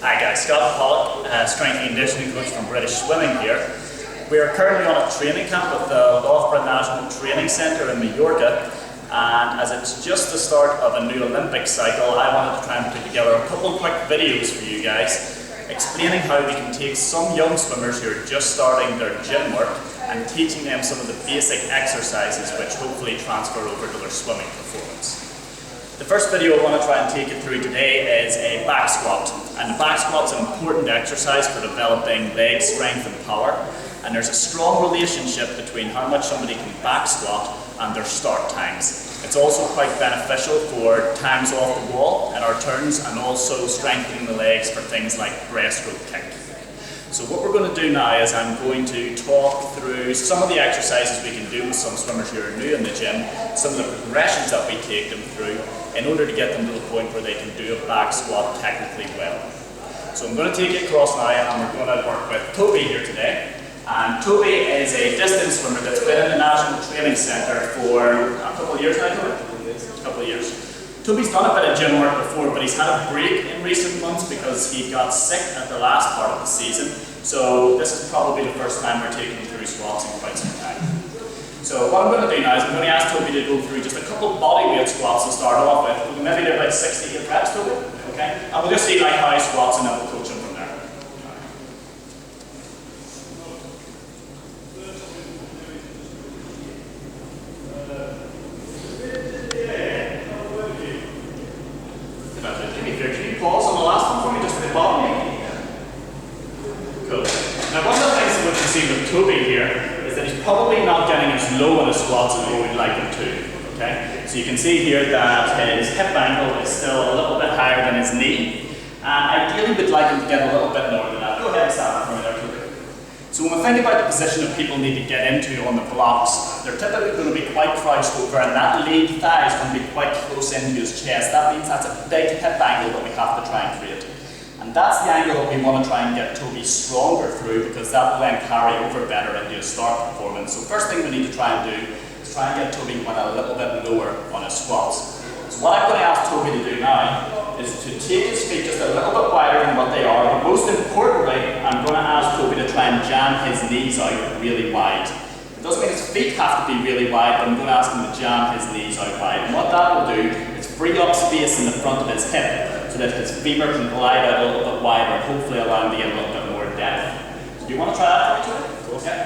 Hi guys, Scott Pollock, strength and conditioning coach from British Swimming here. We are currently on a training camp at the Loughborough National Training Centre in Mallorca, and as it's just the start of a new Olympic cycle, I wanted to try and put together a couple of quick videos for you guys explaining how we can take some young swimmers who are just starting their gym work and teaching them some of the basic exercises which hopefully transfer over to their swimming performance. The first video I want to try and take you through today is a back squat. And the back squat's an important exercise for developing leg strength and power. And there's a strong relationship between how much somebody can back squat and their start times. It's also quite beneficial for times off the wall in our turns, and also strengthening the legs for things like breaststroke kick. So what we're going to do now is I'm going to talk through some of the exercises we can do with some swimmers who are new in the gym, some of the progressions that we take them through in order to get them to the point where they can do a back squat technically well. So I'm going to take you across now, and we're going to work with Toby here today. And Toby is a distance swimmer that's been in the National Training Centre for a couple of years now, Toby? A couple of years. Toby's done a bit of gym work before, but he's had a break in recent months because he got sick at the last part of the season. So this is probably the first time we're taking him through squats in quite some time. So what I'm going to do now is I'm going to ask Toby to go through just a couple of body weight squats to start off with. We'll maybe do about 6 to 8 reps, Toby, okay? And we'll just see like how he squats, and then we'll coach him from there. Can you pause on the last one for me, just at the bottom? Cool. Now one of the things that we can see with Toby here is that he's probably not getting as low on his squats as we would like him to. Okay? So you can see here that his hip angle is still a little bit higher than his knee. And ideally we'd like him to get a little bit more than that. Go ahead and stand up for me there, Toby. So when we think about the position that people need to get into on the blocks, they're typically going to be quite crouched over, and that lead thigh is going to be quite close into his chest. That means that's a big hip angle that we have to try and create. And that's the angle that we want to try and get Toby stronger through, because that will then carry over better into his start performance. So first thing we need to try and do is try and get Toby went a little bit lower on his squats. So what I'm going to ask Toby to do now is to take his feet just a little bit wider than what they are, but most importantly, I'm going to ask Toby to try and jam his knees out really wide. It doesn't mean his feet have to be really wide, but I'm going to ask him to jam his knees out wide. And what that will do is free up space in the front of his hip, so that his femur can glide out a little bit wider, and hopefully allow him to get a little bit more depth. So do you want to try that for me, Toby? Okay.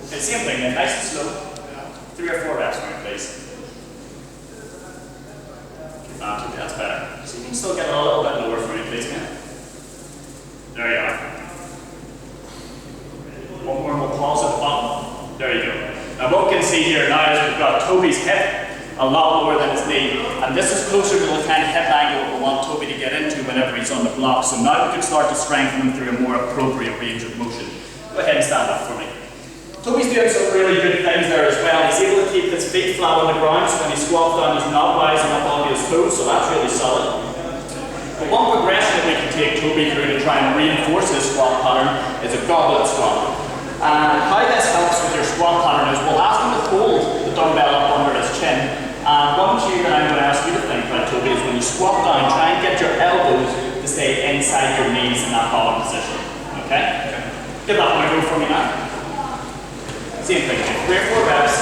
Okay, same thing then, nice and slow. 3 or 4 reps for me, please. Okay, that's better. So you can still get a little bit lower for me, please, man. There you are. One more, and we'll pause at the bottom. There you go. Now what we can see here now is we've got Toby's hip a lot lower than his knee, and this is closer to the kind of hip angle we want Toby to get into whenever he's on the block. So now we can start to strengthen him through a more appropriate range of motion. Go ahead and stand up for me. Toby's doing some really good things there as well. He's able to keep his feet flat on the ground, so when he squats down he's not rising up onto his toes, so that's really solid. But one progression that we can take Toby through to try and reinforce his squat pattern is a goblet squat. And how this helps with your squat pattern is we'll ask him to hold the dumbbell up under his chin. And one cue that I'm going to ask you to think about, Toby, is when you squat down, try and get your elbows to stay inside your knees in that bottom position. Okay? Give that one a go for me now. Same thing, 3 or 4 reps.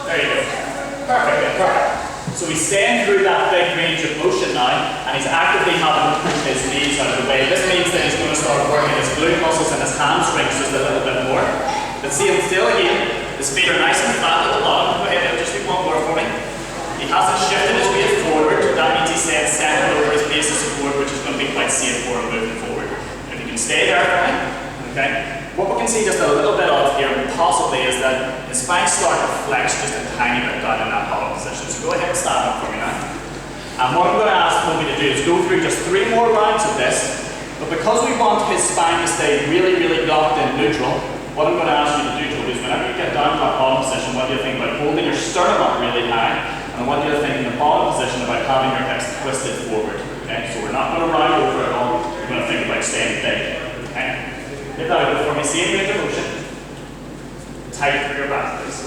There you go. Perfect, perfect. So he's staying through that big range of motion now, and he's actively having to push his knees out of the way. This means that he's going to start working his glute muscles and his hamstrings just a little bit more. But see him still again. His feet are nice and flat at the bottom. Go ahead and just do one more for me. He hasn't shifted his weight forward. That means he's staying centered over his base of support, which is going to be quite safe for him moving forward. If you can stay there for me. Okay. What we can see just a little bit of here, possibly, is that his spine starts to flex just a tiny bit down in that bottom position. So go ahead and stand up for me now. And what I'm going to ask Toby to do is go through just 3 more rounds of this. But because we want his spine to stay really, really locked in neutral, what I'm going to ask you to do, Toby, is whenever you get down to that bottom position, what do you think about holding your sternum up really high? And what do you think in the bottom position about having your hips twisted forward? Okay, so we're not going to round over at all. We're going to think about staying big. Okay. Give that a go for me. Same range of motion. Tight through your back, please.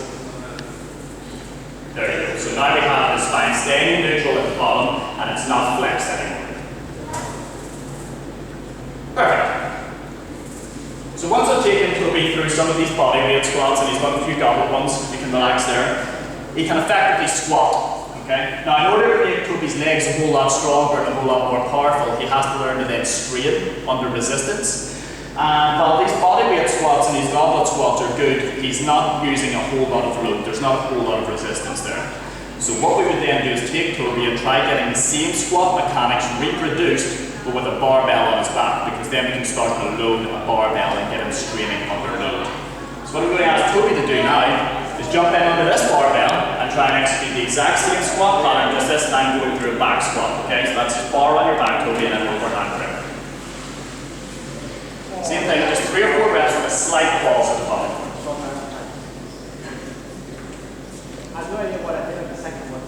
There you go. So now we have the spine staying neutral at the bottom, and it's not flexed anymore. Perfect. So once I've taken Toby through some of these body weight squats, and he's done a few goblet ones, you can relax there, he can effectively squat. Okay? Now, in order to make Toby's legs a whole lot stronger and a whole lot more powerful, he has to learn to then straighten under resistance. And while these body weight squats and these goblet squats are good, he's not using a whole lot of load. There's not a whole lot of resistance there. So what we would then do is take Toby and try getting the same squat mechanics reproduced, but with a barbell on his back, because then we can start to load a barbell and get him straining under load. So what I'm going to ask Toby to do now is jump in under this barbell and try and execute the exact same squat pattern, just this time going through a back squat. Okay, so that's just bar on your back, Toby, and then overhand grip. Same thing, just 3 or 4 reps with a slight pause at the bottom. I have no idea what I did in the second one.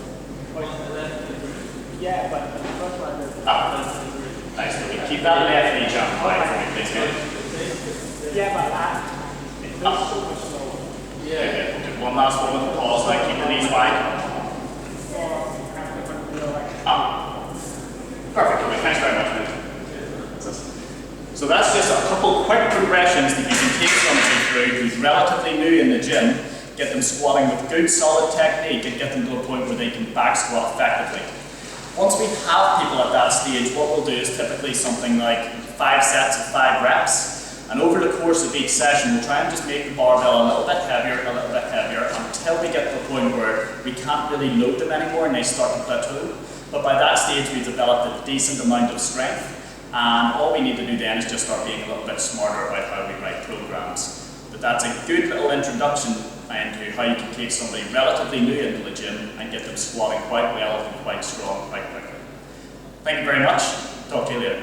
Yeah, but the first one I did. Nice, Toby. Keep that left knee jump high for me, please, good. Yeah, but it's so much slower. Yeah. Good. We'll do one last one with the pause, like keep the knees wide. Perfect, Toby. Thanks very much, mate. So that's just a couple quick progressions that you can take somebody through who's relatively new in the gym, get them squatting with good solid technique and get them to a point where they can back squat effectively. Once we have people at that stage, what we'll do is typically something like 5 sets of 5 reps, and over the course of each session we'll try and just make the barbell a little bit heavier until we get to the point where we can't really load them anymore and they start to plateau. But by that stage we've developed a decent amount of strength. And all we need to do then is just start being a little bit smarter about how we write programs. But that's a good little introduction into how you can take somebody relatively new into the gym and get them squatting quite well and quite strong quite quickly. Thank you very much. Talk to you later.